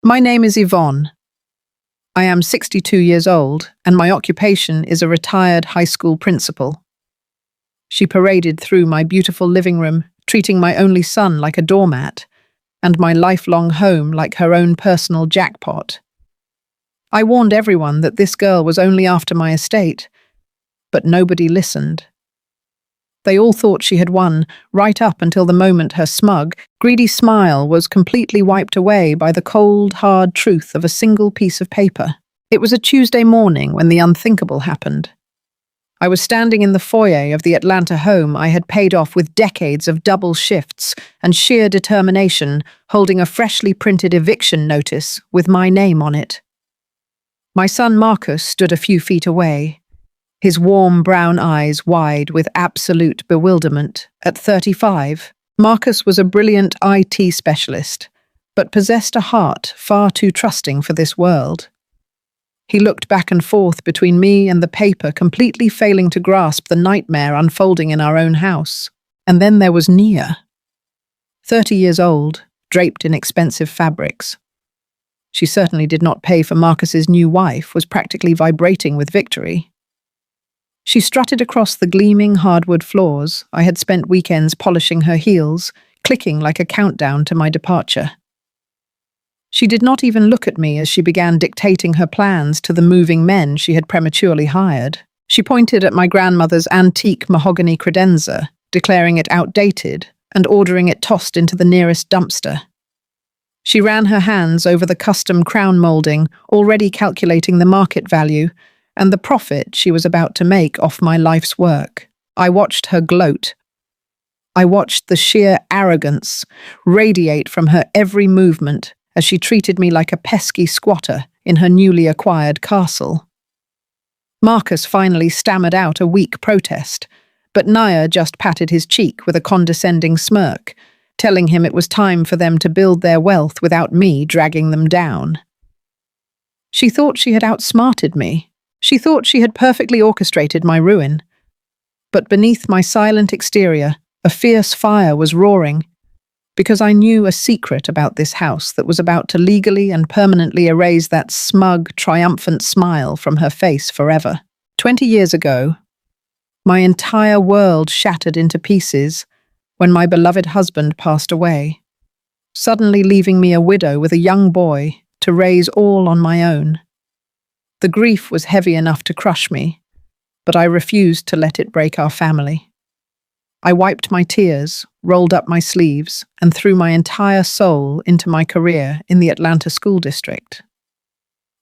My name is Yvonne. I am 62 years old, and my occupation is a retired high school principal. She paraded through my beautiful living room, treating my only son like a doormat, and my lifelong home like her own personal jackpot. I warned everyone that this girl was only after my estate, but nobody listened. They all thought she had won, right up until the moment her smug, greedy smile was completely wiped away by the cold, hard truth of a single piece of paper. It was a Tuesday morning when the unthinkable happened. I was standing in the foyer of the Atlanta home I had paid off with decades of double shifts and sheer determination, holding a freshly printed eviction notice with my name on it. My son Marcus stood a few feet away, his warm brown eyes wide with absolute bewilderment. At 35, Marcus was a brilliant IT specialist, but possessed a heart far too trusting for this world. He looked back and forth between me and the paper, completely failing to grasp the nightmare unfolding in our own house. And then there was Nia. 30 years old, draped in expensive fabrics. She certainly did not pay for Marcus's new wife, was practically vibrating with victory. She strutted across the gleaming hardwood floors. I had spent weekends polishing her heels, clicking like a countdown to my departure. She did not even look at me as she began dictating her plans to the moving men she had prematurely hired. She pointed at my grandmother's antique mahogany credenza, declaring it outdated and ordering it tossed into the nearest dumpster. She ran her hands over the custom crown molding, already calculating the market value and the profit she was about to make off my life's work. I watched her gloat. I watched the sheer arrogance radiate from her every movement as she treated me like a pesky squatter in her newly acquired castle. Marcus finally stammered out a weak protest, but Nia just patted his cheek with a condescending smirk, telling him it was time for them to build their wealth without me dragging them down. She thought she had outsmarted me. She thought she had perfectly orchestrated my ruin. But beneath my silent exterior, a fierce fire was roaring, because I knew a secret about this house that was about to legally and permanently erase that smug, triumphant smile from her face forever. 20 years ago, my entire world shattered into pieces when my beloved husband passed away, suddenly leaving me a widow with a young boy to raise all on my own. The grief was heavy enough to crush me, but I refused to let it break our family. I wiped my tears, rolled up my sleeves, and threw my entire soul into my career in the Atlanta school district.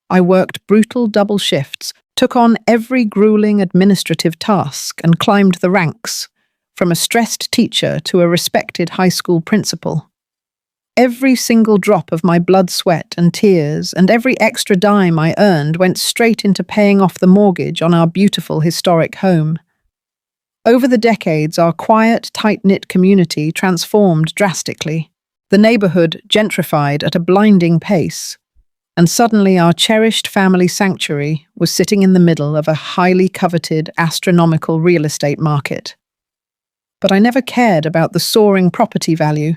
I worked brutal double shifts, took on every grueling administrative task, and climbed the ranks, from a stressed teacher to a respected high school principal. Every single drop of my blood, sweat, and tears, and every extra dime I earned went straight into paying off the mortgage on our beautiful historic home. Over the decades, our quiet, tight-knit community transformed drastically. The neighborhood gentrified at a blinding pace, and suddenly our cherished family sanctuary was sitting in the middle of a highly coveted, astronomical real estate market. But I never cared about the soaring property value.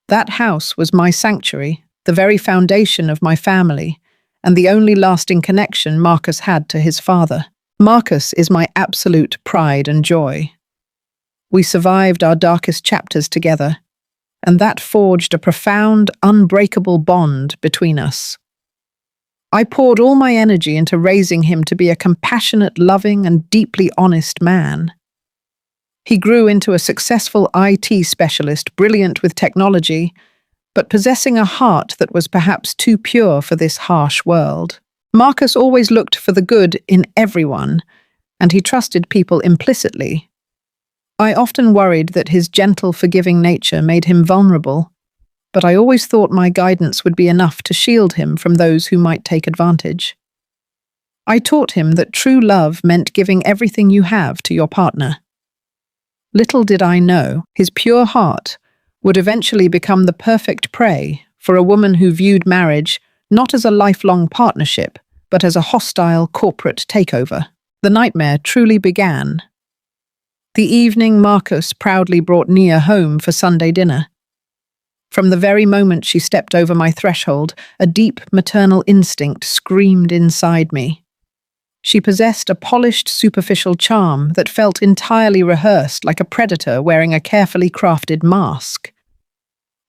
That house was my sanctuary, the very foundation of my family, and the only lasting connection Marcus had to his father. Marcus is my absolute pride and joy. We survived our darkest chapters together, and that forged a profound, unbreakable bond between us. I poured all my energy into raising him to be a compassionate, loving, and deeply honest man. He grew into a successful IT specialist, brilliant with technology, but possessing a heart that was perhaps too pure for this harsh world. Marcus always looked for the good in everyone, and he trusted people implicitly. I often worried that his gentle, forgiving nature made him vulnerable, but I always thought my guidance would be enough to shield him from those who might take advantage. I taught him that true love meant giving everything you have to your partner. Little did I know, his pure heart would eventually become the perfect prey for a woman who viewed marriage not as a lifelong partnership, but as a hostile corporate takeover. The nightmare truly began. The evening Marcus proudly brought Nia home for Sunday dinner. From the very moment she stepped over my threshold, a deep maternal instinct screamed inside me. She possessed a polished, superficial charm that felt entirely rehearsed, like a predator wearing a carefully crafted mask.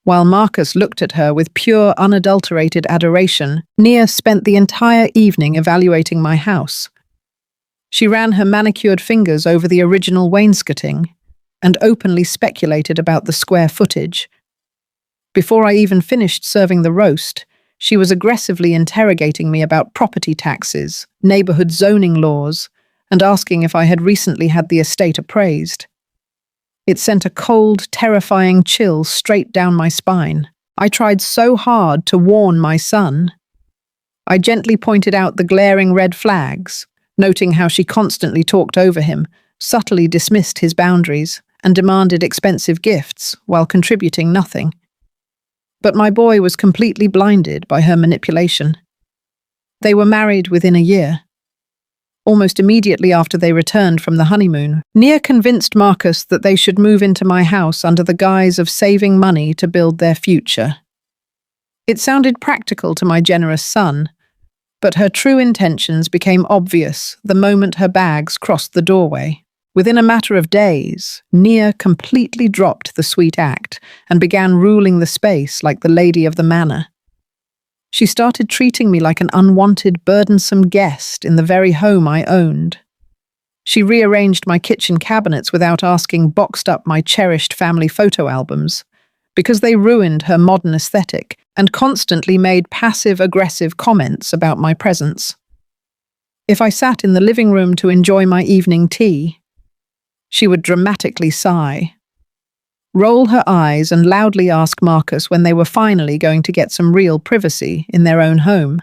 While Marcus looked at her with pure, unadulterated adoration, Nia spent the entire evening evaluating my house. She ran her manicured fingers over the original wainscoting and openly speculated about the square footage. Before I even finished serving the roast, she was aggressively interrogating me about property taxes, neighborhood zoning laws, and asking if I had recently had the estate appraised. It sent a cold, terrifying chill straight down my spine. I tried so hard to warn my son. I gently pointed out the glaring red flags, noting how she constantly talked over him, subtly dismissed his boundaries, and demanded expensive gifts while contributing nothing. But my boy was completely blinded by her manipulation. They were married within a year. Almost immediately after they returned from the honeymoon, Nia convinced Marcus that they should move into my house under the guise of saving money to build their future. It sounded practical to my generous son, but her true intentions became obvious the moment her bags crossed the doorway. Within a matter of days, Nia completely dropped the sweet act and began ruling the space like the lady of the manor. She started treating me like an unwanted, burdensome guest in the very home I owned. She rearranged my kitchen cabinets without asking, boxed up my cherished family photo albums, because they ruined her modern aesthetic, and constantly made passive-aggressive comments about my presence. If I sat in the living room to enjoy my evening tea, she would dramatically sigh, roll her eyes, and loudly ask Marcus when they were finally going to get some real privacy in their own home.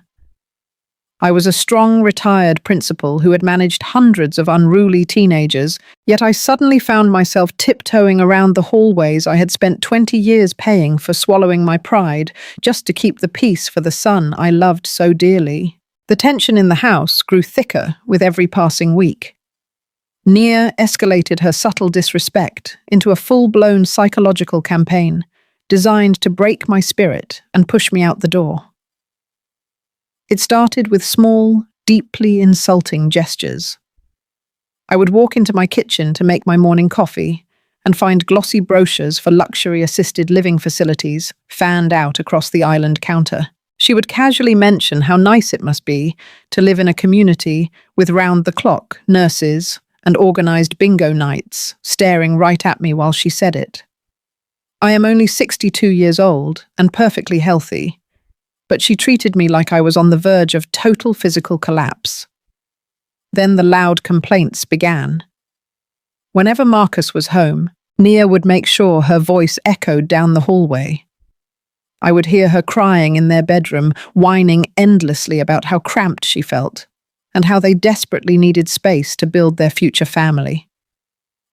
I was a strong, retired principal who had managed hundreds of unruly teenagers, yet I suddenly found myself tiptoeing around the hallways I had spent 20 years paying for swallowing my pride just to keep the peace for the son I loved so dearly. The tension in the house grew thicker with every passing week. Nia escalated her subtle disrespect into a full-blown psychological campaign designed to break my spirit and push me out the door. It started with small, deeply insulting gestures. I would walk into my kitchen to make my morning coffee and find glossy brochures for luxury assisted living facilities fanned out across the island counter. She would casually mention how nice it must be to live in a community with round-the-clock nurses and organized bingo nights staring right at me while she said it. I am only 62 years old and perfectly healthy, but she treated me like I was on the verge of total physical collapse. Then the loud complaints began. Whenever Marcus was home, Nia would make sure her voice echoed down the hallway. I would hear her crying in their bedroom, whining endlessly about how cramped she felt and how they desperately needed space to build their future family.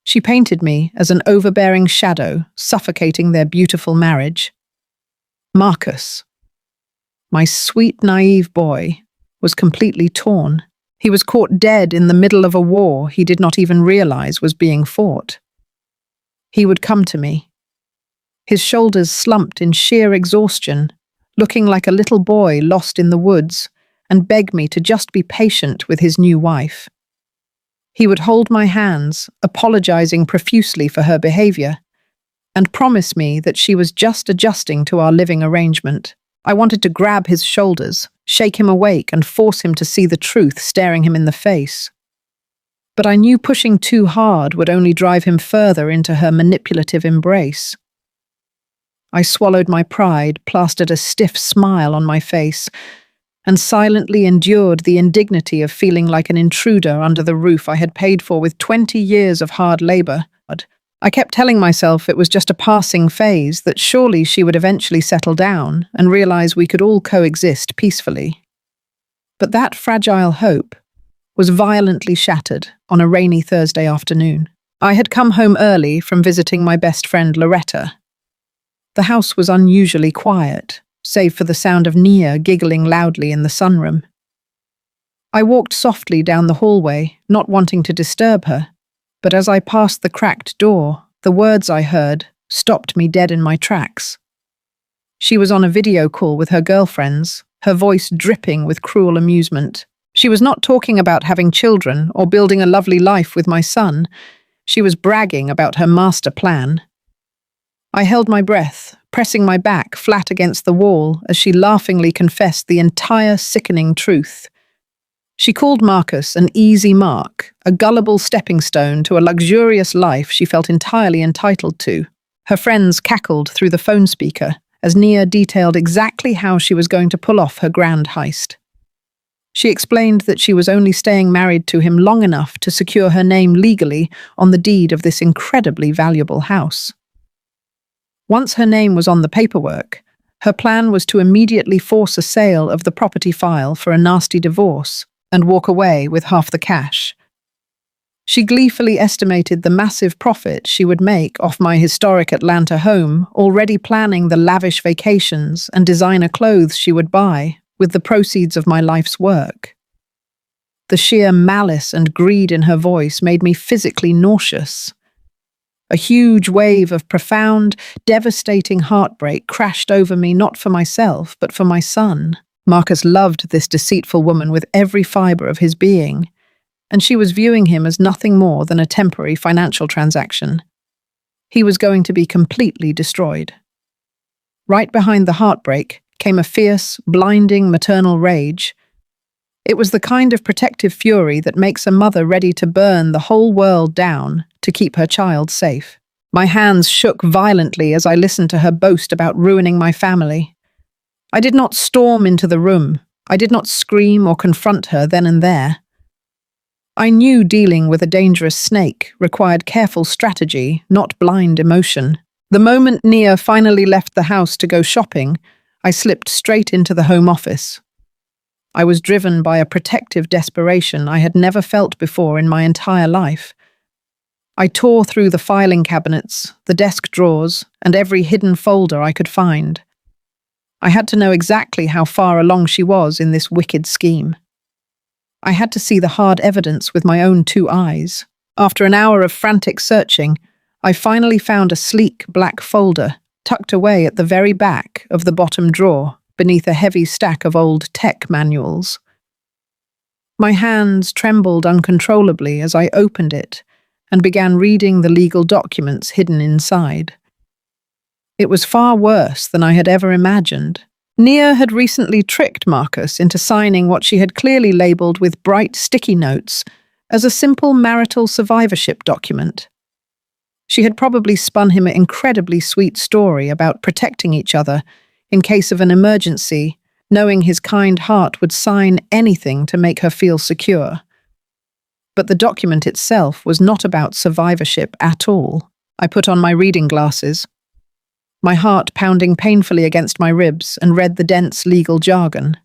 She painted me as an overbearing shadow, suffocating their beautiful marriage. Marcus, my sweet, naive boy, was completely torn. He was caught dead in the middle of a war he did not even realize was being fought. He would come to me, his shoulders slumped in sheer exhaustion, looking like a little boy lost in the woods, and beg me to just be patient with his new wife. He would hold my hands, apologizing profusely for her behavior, and promise me that she was just adjusting to our living arrangement. I wanted to grab his shoulders, shake him awake, and force him to see the truth staring him in the face. But I knew pushing too hard would only drive him further into her manipulative embrace. I swallowed my pride, plastered a stiff smile on my face, and silently endured the indignity of feeling like an intruder under the roof I had paid for with 20 years of hard labor. I kept telling myself it was just a passing phase, that surely she would eventually settle down and realize we could all coexist peacefully. But that fragile hope was violently shattered on a rainy Thursday afternoon. I had come home early from visiting my best friend Loretta. The house was unusually quiet, save for the sound of Nia giggling loudly in the sunroom. I walked softly down the hallway, not wanting to disturb her, but as I passed the cracked door, the words I heard stopped me dead in my tracks. She was on a video call with her girlfriends, her voice dripping with cruel amusement. She was not talking about having children or building a lovely life with my son. She was bragging about her master plan. I held my breath, pressing my back flat against the wall as she laughingly confessed the entire sickening truth. She called Marcus an easy mark, a gullible stepping stone to a luxurious life she felt entirely entitled to. Her friends cackled through the phone speaker as Nia detailed exactly how she was going to pull off her grand heist. She explained that she was only staying married to him long enough to secure her name legally on the deed of this incredibly valuable house. Once her name was on the paperwork, her plan was to immediately force a sale of the property file for a nasty divorce and walk away with half the cash. She gleefully estimated the massive profit she would make off my historic Atlanta home, already planning the lavish vacations and designer clothes she would buy with the proceeds of my life's work. The sheer malice and greed in her voice made me physically nauseous. A huge wave of profound, devastating heartbreak crashed over me, not for myself, but for my son. Marcus loved this deceitful woman with every fibre of his being, and she was viewing him as nothing more than a temporary financial transaction. He was going to be completely destroyed. Right behind the heartbreak came a fierce, blinding maternal rage. It was the kind of protective fury that makes a mother ready to burn the whole world down to keep her child safe. My hands shook violently as I listened to her boast about ruining my family. I did not storm into the room. I did not scream or confront her then and there. I knew dealing with a dangerous snake required careful strategy, not blind emotion. The moment Nia finally left the house to go shopping, I slipped straight into the home office. I was driven by a protective desperation I had never felt before in my entire life. I tore through the filing cabinets, the desk drawers, and every hidden folder I could find. I had to know exactly how far along she was in this wicked scheme. I had to see the hard evidence with my own 2 eyes. After an hour of frantic searching, I finally found a sleek black folder tucked away at the very back of the bottom drawer beneath a heavy stack of old tech manuals. My hands trembled uncontrollably as I opened it and began reading the legal documents hidden inside. It was far worse than I had ever imagined. Nia had recently tricked Marcus into signing what she had clearly labelled with bright sticky notes as a simple marital survivorship document. She had probably spun him an incredibly sweet story about protecting each other in case of an emergency, knowing his kind heart would sign anything to make her feel secure. But the document itself was not about survivorship at all. I put on my reading glasses, my heart pounding painfully against my ribs, and read the dense legal jargon.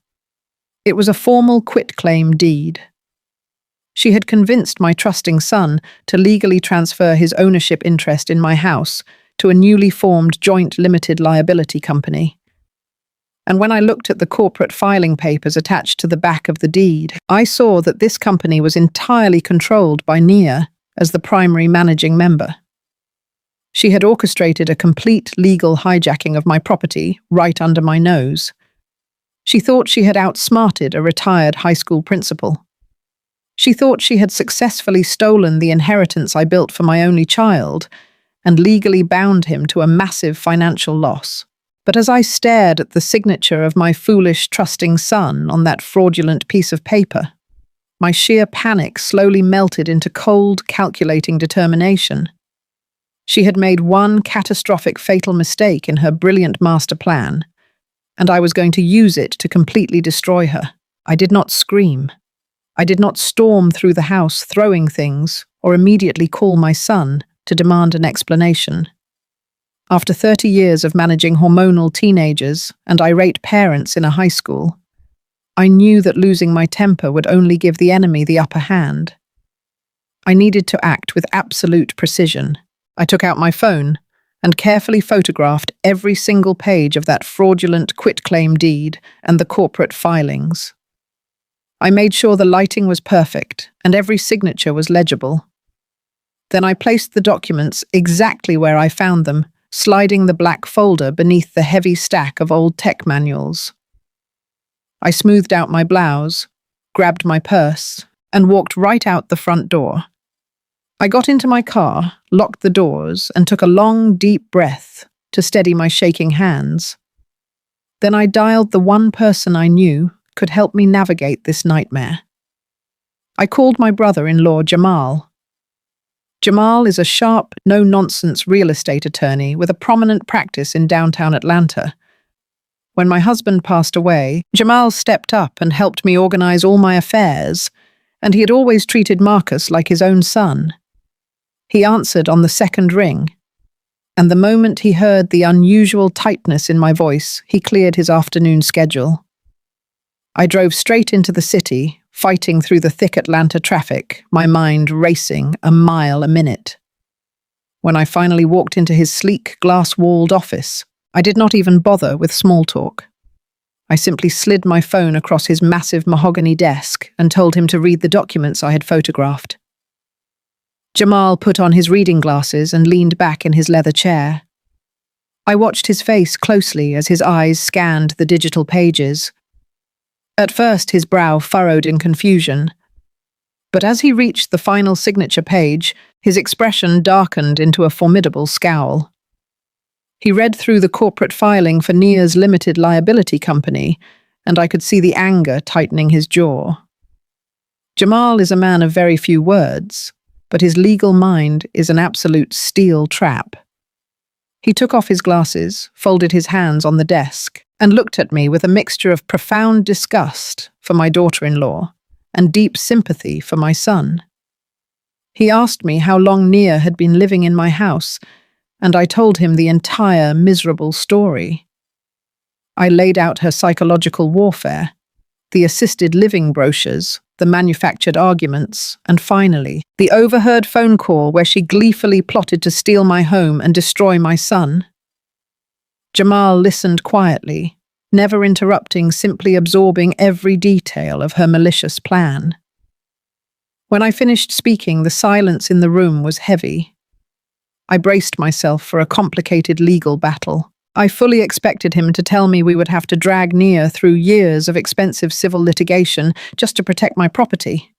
It was a formal quitclaim deed. She had convinced my trusting son to legally transfer his ownership interest in my house to a newly formed joint limited liability company. And when I looked at the corporate filing papers attached to the back of the deed, I saw that this company was entirely controlled by Nia as the primary managing member. She had orchestrated a complete legal hijacking of my property right under my nose. She thought she had outsmarted a retired high school principal. She thought she had successfully stolen the inheritance I built for my only child and legally bound him to a massive financial loss. But as I stared at the signature of my foolish, trusting son on that fraudulent piece of paper, my sheer panic slowly melted into cold, calculating determination. She had made one catastrophic, fatal mistake in her brilliant master plan, and I was going to use it to completely destroy her. I did not scream. I did not storm through the house throwing things or immediately call my son to demand an explanation. After 30 years of managing hormonal teenagers and irate parents in a high school, I knew that losing my temper would only give the enemy the upper hand. I needed to act with absolute precision. I took out my phone and carefully photographed every single page of that fraudulent quitclaim deed and the corporate filings. I made sure the lighting was perfect and every signature was legible. Then I placed the documents exactly where I found them sliding the black folder beneath the heavy stack of old tech manuals. I smoothed out my blouse, grabbed my purse, and walked right out the front door. I got into my car, locked the doors, and took a long, deep breath to steady my shaking hands. Then I dialed the one person I knew could help me navigate this nightmare. I called my brother-in-law, Jamal. Jamal is a sharp, no-nonsense real estate attorney with a prominent practice in downtown Atlanta. When my husband passed away, Jamal stepped up and helped me organize all my affairs, and he had always treated Marcus like his own son. He answered on the second ring, and the moment he heard the unusual tightness in my voice, he cleared his afternoon schedule. I drove straight into the city, fighting through the thick Atlanta traffic, my mind racing a mile a minute. When I finally walked into his sleek, glass-walled office, I did not even bother with small talk. I simply slid my phone across his massive mahogany desk and told him to read the documents I had photographed. Jamal put on his reading glasses and leaned back in his leather chair. I watched his face closely as his eyes scanned the digital pages. At first, his brow furrowed in confusion, but as he reached the final signature page, his expression darkened into a formidable scowl. He read through the corporate filing for Nia's limited liability company, and I could see the anger tightening his jaw. Jamal is a man of very few words, but his legal mind is an absolute steel trap. He took off his glasses, folded his hands on the desk, and looked at me with a mixture of profound disgust for my daughter-in-law and deep sympathy for my son. He asked me how long Nia had been living in my house, and I told him the entire miserable story. I laid out her psychological warfare, the assisted living brochures, the manufactured arguments, and finally, the overheard phone call where she gleefully plotted to steal my home and destroy my son. Jamal listened quietly, never interrupting, simply absorbing every detail of her malicious plan. When I finished speaking, the silence in the room was heavy. I braced myself for a complicated legal battle. I fully expected him to tell me we would have to drag Nia through years of expensive civil litigation just to protect my property.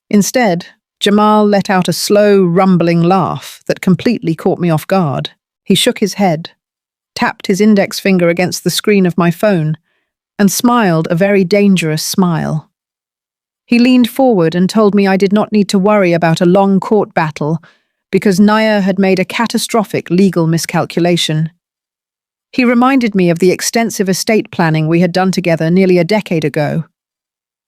Instead, Jamal let out a slow, rumbling laugh that completely caught me off guard. He shook his head, tapped his index finger against the screen of my phone, and smiled a very dangerous smile. He leaned forward and told me I did not need to worry about a long court battle because Nia had made a catastrophic legal miscalculation. He reminded me of the extensive estate planning we had done together nearly a decade ago.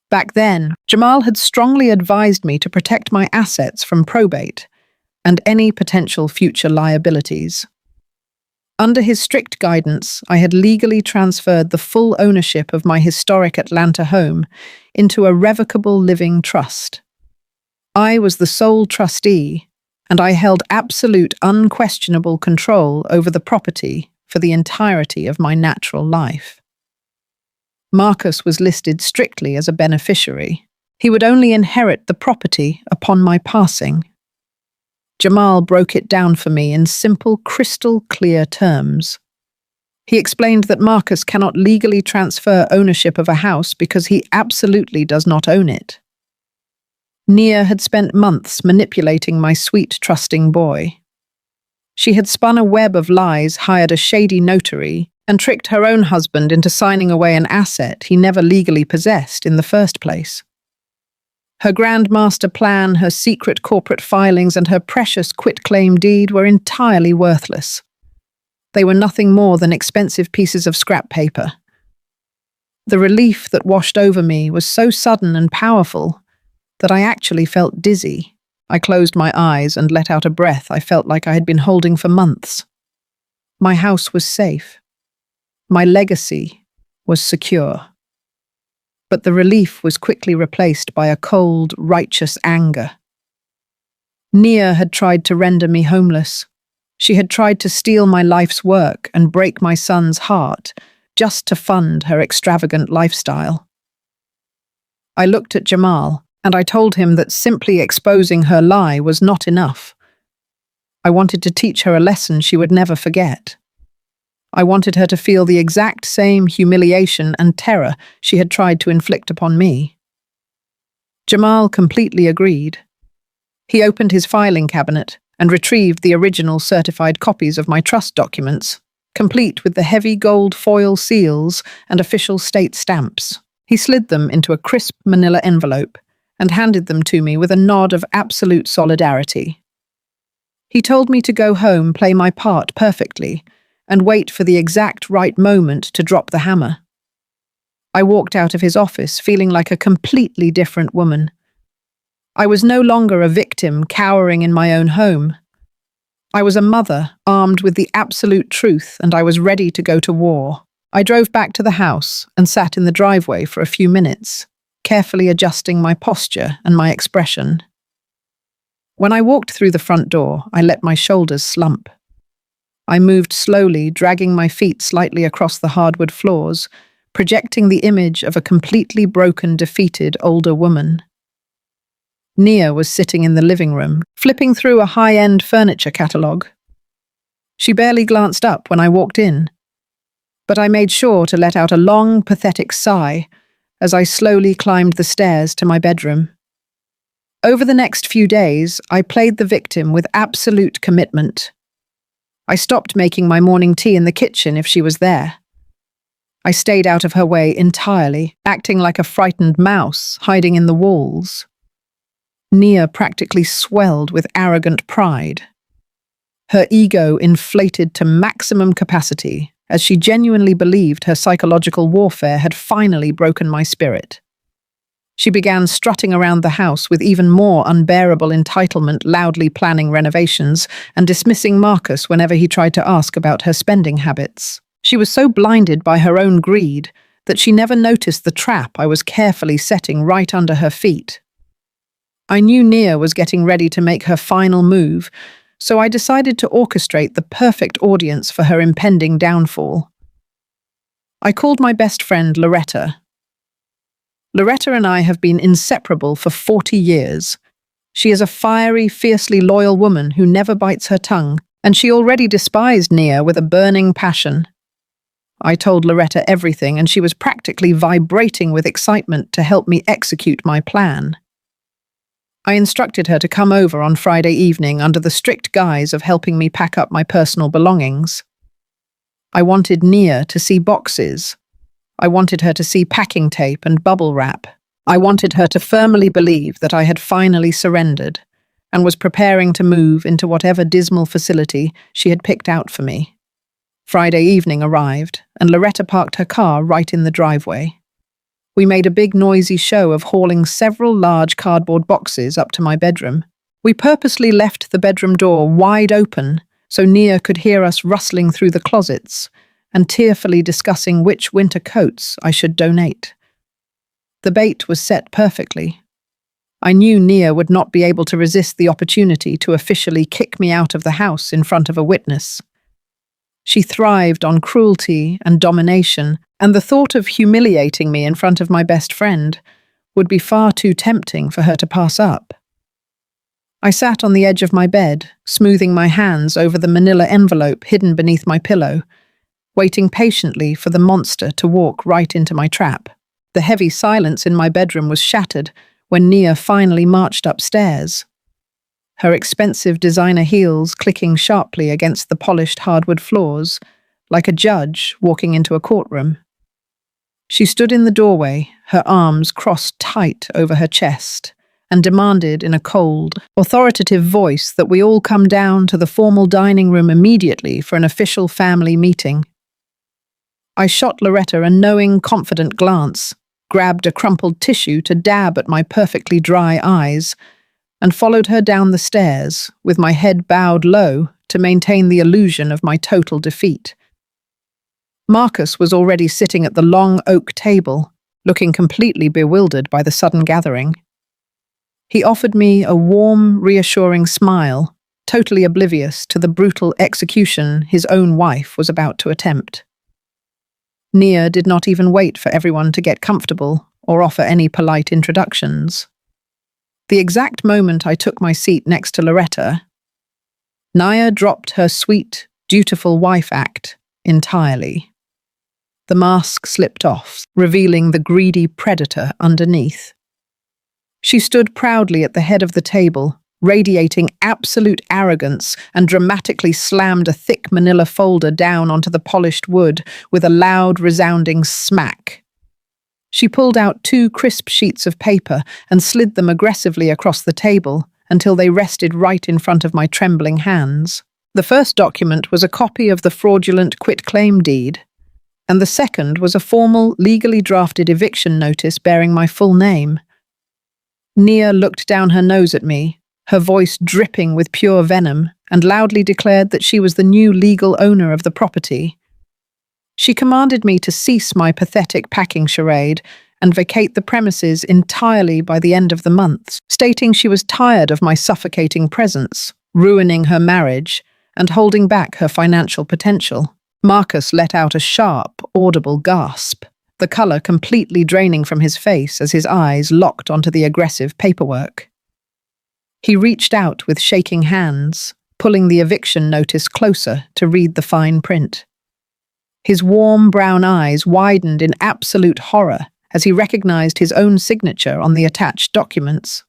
Back then, Jamal had strongly advised me to protect my assets from probate and any potential future liabilities. Under his strict guidance, I had legally transferred the full ownership of my historic Atlanta home into a revocable living trust. I was the sole trustee, and I held absolute, unquestionable control over the property for the entirety of my natural life. Marcus was listed strictly as a beneficiary. He would only inherit the property upon my passing. Jamal broke it down for me in simple, crystal-clear terms. He explained that Marcus cannot legally transfer ownership of a house because he absolutely does not own it. Nia had spent months manipulating my sweet, trusting boy. She had spun a web of lies, hired a shady notary, and tricked her own husband into signing away an asset he never legally possessed in the first place. Her grand master plan, her secret corporate filings, and her precious quitclaim deed were entirely worthless. They were nothing more than expensive pieces of scrap paper. The relief that washed over me was so sudden and powerful that I actually felt dizzy. I closed my eyes and let out a breath I felt like I had been holding for months. My house was safe. My legacy was secure. But the relief was quickly replaced by a cold, righteous anger. Nia had tried to render me homeless. She had tried to steal my life's work and break my son's heart just to fund her extravagant lifestyle. I looked at Jamal, and I told him that simply exposing her lie was not enough. I wanted to teach her a lesson she would never forget. I wanted her to feel the exact same humiliation and terror she had tried to inflict upon me. Jamal completely agreed. He opened his filing cabinet and retrieved the original certified copies of my trust documents, complete with the heavy gold foil seals and official state stamps. He slid them into a crisp manila envelope and handed them to me with a nod of absolute solidarity. He told me to go home, play my part perfectly, and wait for the exact right moment to drop the hammer. I walked out of his office feeling like a completely different woman. I was no longer a victim cowering in my own home. I was a mother armed with the absolute truth, and I was ready to go to war. I drove back to the house and sat in the driveway for a few minutes, carefully adjusting my posture and my expression. When I walked through the front door, I let my shoulders slump. I moved slowly, dragging my feet slightly across the hardwood floors, projecting the image of a completely broken, defeated older woman. Nia was sitting in the living room, flipping through a high-end furniture catalogue. She barely glanced up when I walked in, but I made sure to let out a long, pathetic sigh as I slowly climbed the stairs to my bedroom. Over the next few days, I played the victim with absolute commitment. I stopped making my morning tea in the kitchen if she was there. I stayed out of her way entirely, acting like a frightened mouse hiding in the walls. Nia practically swelled with arrogant pride. Her ego inflated to maximum capacity as she genuinely believed her psychological warfare had finally broken my spirit. She began strutting around the house with even more unbearable entitlement, loudly planning renovations and dismissing Marcus whenever he tried to ask about her spending habits. She was so blinded by her own greed that she never noticed the trap I was carefully setting right under her feet. I knew Nia was getting ready to make her final move, so I decided to orchestrate the perfect audience for her impending downfall. I called my best friend Loretta. Loretta and I have been inseparable for 40 years. She is a fiery, fiercely loyal woman who never bites her tongue, and she already despised Nia with a burning passion. I told Loretta everything, and she was practically vibrating with excitement to help me execute my plan. I instructed her to come over on Friday evening under the strict guise of helping me pack up my personal belongings. I wanted Nia to see boxes. I wanted her to see packing tape and bubble wrap. I wanted her to firmly believe that I had finally surrendered and was preparing to move into whatever dismal facility she had picked out for me. Friday evening arrived, and Loretta parked her car right in the driveway. We made a big noisy show of hauling several large cardboard boxes up to my bedroom. We purposely left the bedroom door wide open so Nia could hear us rustling through the closets and tearfully discussing which winter coats I should donate. The bait was set perfectly. I knew Nia would not be able to resist the opportunity to officially kick me out of the house in front of a witness. She thrived on cruelty and domination, and the thought of humiliating me in front of my best friend would be far too tempting for her to pass up. I sat on the edge of my bed, smoothing my hands over the manila envelope hidden beneath my pillow, waiting patiently for the monster to walk right into my trap. The heavy silence in my bedroom was shattered when Nia finally marched upstairs, her expensive designer heels clicking sharply against the polished hardwood floors, like a judge walking into a courtroom. She stood in the doorway, her arms crossed tight over her chest, and demanded in a cold, authoritative voice that we all come down to the formal dining room immediately for an official family meeting. I shot Loretta a knowing, confident glance, grabbed a crumpled tissue to dab at my perfectly dry eyes, and followed her down the stairs, with my head bowed low to maintain the illusion of my total defeat. Marcus was already sitting at the long oak table, looking completely bewildered by the sudden gathering. He offered me a warm, reassuring smile, totally oblivious to the brutal execution his own wife was about to attempt. Nia did not even wait for everyone to get comfortable or offer any polite introductions. The exact moment I took my seat next to Loretta, Naya dropped her sweet, dutiful wife act entirely. The mask slipped off, revealing the greedy predator underneath. She stood proudly at the head of the table, radiating absolute arrogance, and dramatically slammed a thick manila folder down onto the polished wood with a loud, resounding smack. She pulled out 2 crisp sheets of paper and slid them aggressively across the table until they rested right in front of my trembling hands. The first document was a copy of the fraudulent quitclaim deed, and the second was a formal, legally drafted eviction notice bearing my full name. Nia looked down her nose at me, her voice dripping with pure venom, and loudly declared that she was the new legal owner of the property. She commanded me to cease my pathetic packing charade and vacate the premises entirely by the end of the month, stating she was tired of my suffocating presence, ruining her marriage, and holding back her financial potential. Marcus let out a sharp, audible gasp, the colour completely draining from his face as his eyes locked onto the aggressive paperwork. He reached out with shaking hands, pulling the eviction notice closer to read the fine print. His warm brown eyes widened in absolute horror as he recognized his own signature on the attached documents.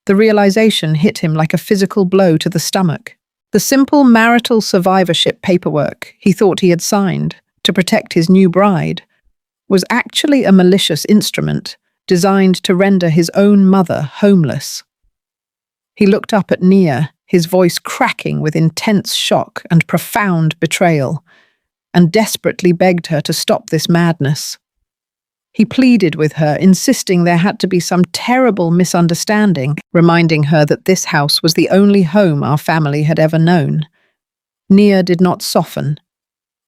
The realization hit him like a physical blow to the stomach. The simple marital survivorship paperwork he thought he had signed to protect his new bride was actually a malicious instrument designed to render his own mother homeless. He looked up at Nia, his voice cracking with intense shock and profound betrayal, and desperately begged her to stop this madness. He pleaded with her, insisting there had to be some terrible misunderstanding, reminding her that this house was the only home our family had ever known. Nia did not soften.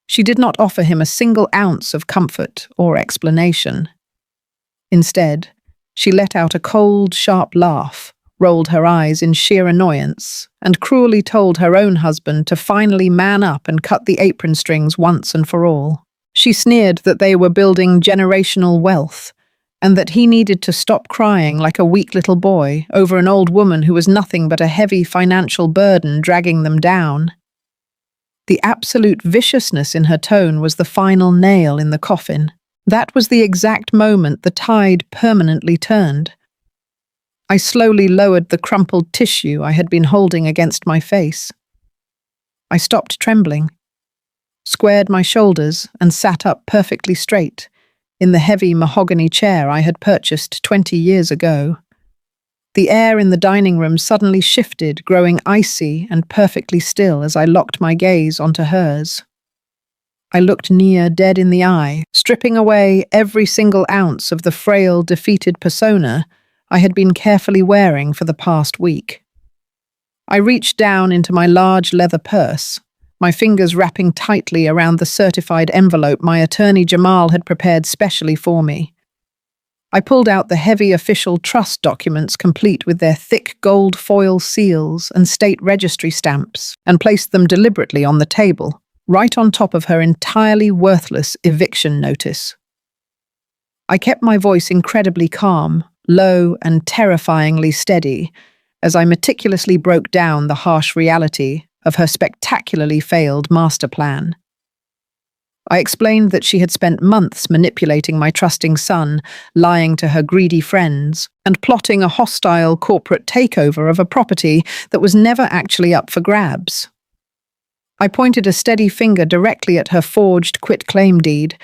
She did not offer him a single ounce of comfort or explanation. Instead, she let out a cold, sharp laugh, rolled her eyes in sheer annoyance, and cruelly told her own husband to finally man up and cut the apron strings once and for all. She sneered that they were building generational wealth, and that he needed to stop crying like a weak little boy over an old woman who was nothing but a heavy financial burden dragging them down. The absolute viciousness in her tone was the final nail in the coffin. That was the exact moment the tide permanently turned. I slowly lowered the crumpled tissue I had been holding against my face. I stopped trembling, squared my shoulders, and sat up perfectly straight in the heavy mahogany chair I had purchased 20 years ago. The air in the dining room suddenly shifted, growing icy and perfectly still as I locked my gaze onto hers. I looked Nia dead in the eye, stripping away every single ounce of the frail, defeated persona I had been carefully wearing for the past week. I reached down into my large leather purse, my fingers wrapping tightly around the certified envelope my attorney Jamal had prepared specially for me. I pulled out the heavy official trust documents complete with their thick gold foil seals and state registry stamps and placed them deliberately on the table, right on top of her entirely worthless eviction notice. I kept my voice incredibly calm, low and terrifyingly steady, as I meticulously broke down the harsh reality of her spectacularly failed master plan. I explained that she had spent months manipulating my trusting son, lying to her greedy friends, and plotting a hostile corporate takeover of a property that was never actually up for grabs. I pointed a steady finger directly at her forged quitclaim deed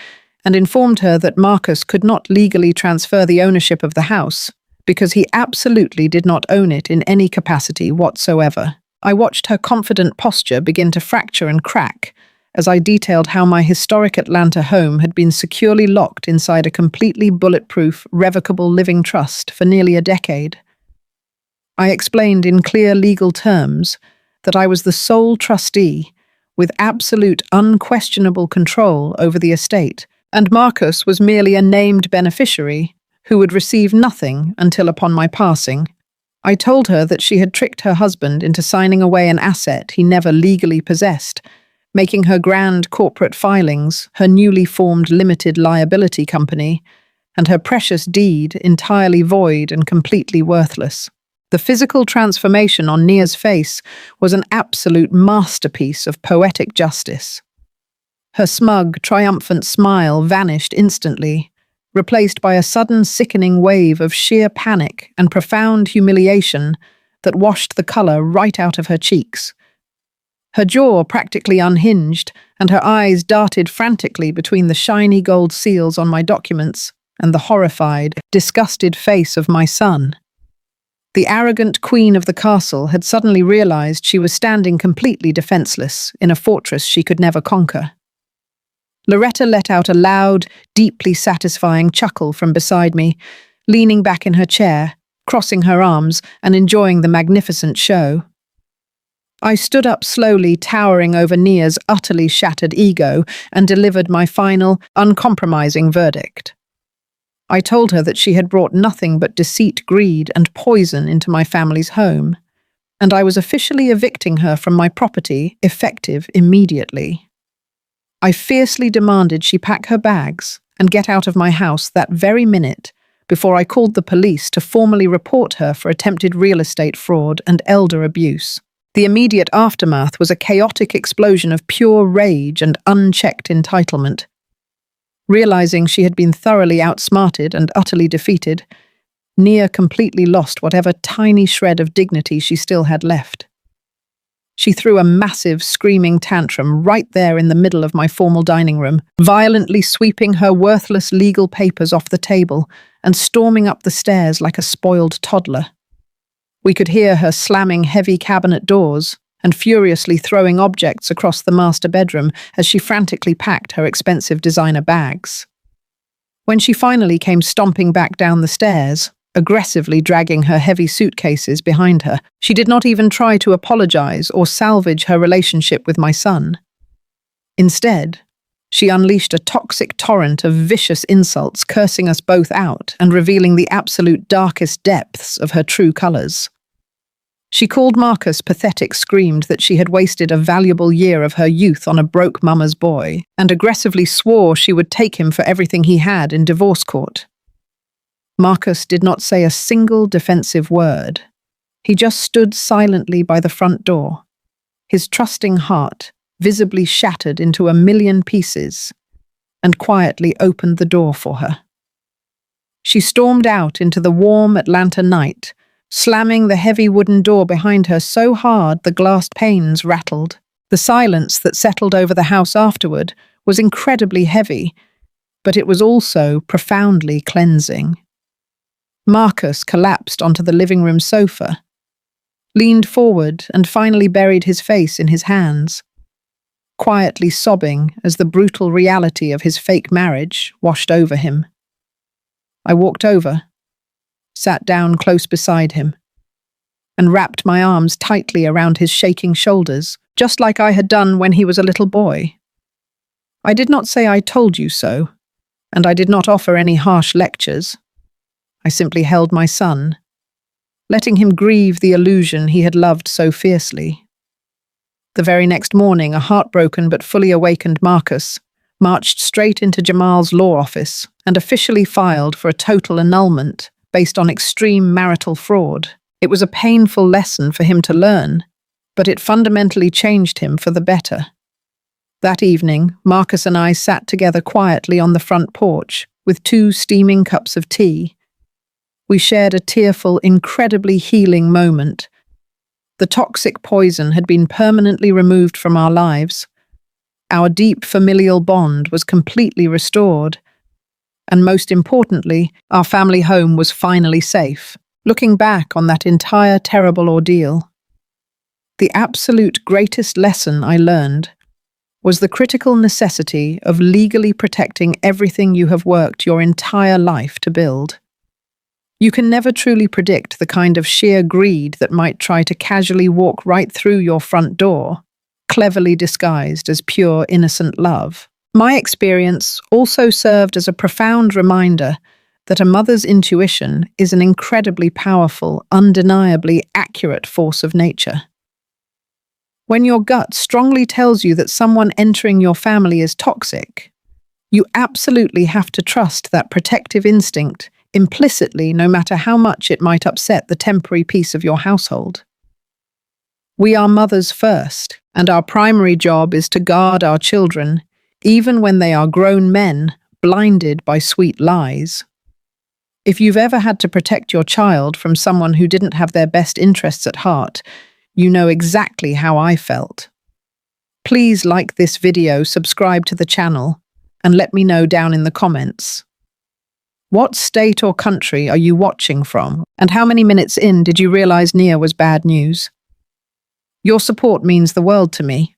and informed her that Marcus could not legally transfer the ownership of the house because he absolutely did not own it in any capacity whatsoever. I watched her confident posture begin to fracture and crack as I detailed how my historic Atlanta home had been securely locked inside a completely bulletproof, revocable living trust for nearly a decade. I explained in clear legal terms that I was the sole trustee with absolute unquestionable control over the estate, and Marcus was merely a named beneficiary who would receive nothing until upon my passing. I told her that she had tricked her husband into signing away an asset he never legally possessed, making her grand corporate filings, her newly formed limited liability company, and her precious deed entirely void and completely worthless. The physical transformation on Nia's face was an absolute masterpiece of poetic justice. Her smug, triumphant smile vanished instantly, replaced by a sudden sickening wave of sheer panic and profound humiliation that washed the color right out of her cheeks. Her jaw practically unhinged, and her eyes darted frantically between the shiny gold seals on my documents and the horrified, disgusted face of my son. The arrogant queen of the castle had suddenly realized she was standing completely defenseless in a fortress she could never conquer. Loretta let out a loud, deeply satisfying chuckle from beside me, leaning back in her chair, crossing her arms and enjoying the magnificent show. I stood up slowly, towering over Nia's utterly shattered ego, and delivered my final, uncompromising verdict. I told her that she had brought nothing but deceit, greed, and poison into my family's home, and I was officially evicting her from my property, effective immediately. I fiercely demanded she pack her bags and get out of my house that very minute before I called the police to formally report her for attempted real estate fraud and elder abuse. The immediate aftermath was a chaotic explosion of pure rage and unchecked entitlement. Realizing she had been thoroughly outsmarted and utterly defeated, Nia completely lost whatever tiny shred of dignity she still had left. She threw a massive, screaming tantrum right there in the middle of my formal dining room, violently sweeping her worthless legal papers off the table and storming up the stairs like a spoiled toddler. We could hear her slamming heavy cabinet doors and furiously throwing objects across the master bedroom as she frantically packed her expensive designer bags. When she finally came stomping back down the stairs, aggressively dragging her heavy suitcases behind her, she did not even try to apologize or salvage her relationship with my son. Instead, she unleashed a toxic torrent of vicious insults, cursing us both out and revealing the absolute darkest depths of her true colors. She called Marcus pathetic, screamed that she had wasted a valuable year of her youth on a broke mama's boy, and aggressively swore she would take him for everything he had in divorce court. Marcus did not say a single defensive word. He just stood silently by the front door, his trusting heart visibly shattered into a million pieces, and quietly opened the door for her. She stormed out into the warm Atlanta night, slamming the heavy wooden door behind her so hard the glass panes rattled. The silence that settled over the house afterward was incredibly heavy, but it was also profoundly cleansing. Marcus collapsed onto the living room sofa, leaned forward and finally buried his face in his hands, quietly sobbing as the brutal reality of his fake marriage washed over him. I walked over, sat down close beside him, and wrapped my arms tightly around his shaking shoulders, just like I had done when he was a little boy. I did not say I told you so, and I did not offer any harsh lectures. I simply held my son, letting him grieve the illusion he had loved so fiercely. The very next morning, a heartbroken but fully awakened Marcus marched straight into Jamal's law office and officially filed for a total annulment based on extreme marital fraud. It was a painful lesson for him to learn, but it fundamentally changed him for the better. That evening, Marcus and I sat together quietly on the front porch with 2 steaming cups of tea. We shared a tearful, incredibly healing moment. The toxic poison had been permanently removed from our lives. Our deep familial bond was completely restored. And most importantly, our family home was finally safe. Looking back on that entire terrible ordeal, the absolute greatest lesson I learned was the critical necessity of legally protecting everything you have worked your entire life to build. You can never truly predict the kind of sheer greed that might try to casually walk right through your front door, cleverly disguised as pure, innocent love. My experience also served as a profound reminder that a mother's intuition is an incredibly powerful, undeniably accurate force of nature. When your gut strongly tells you that someone entering your family is toxic, you absolutely have to trust that protective instinct implicitly, no matter how much it might upset the temporary peace of your household. We are mothers first, and our primary job is to guard our children, even when they are grown men, blinded by sweet lies. If you've ever had to protect your child from someone who didn't have their best interests at heart, you know exactly how I felt. Please like this video, subscribe to the channel, and let me know down in the comments. What state or country are you watching from, and how many minutes in did you realize Nia was bad news? Your support means the world to me.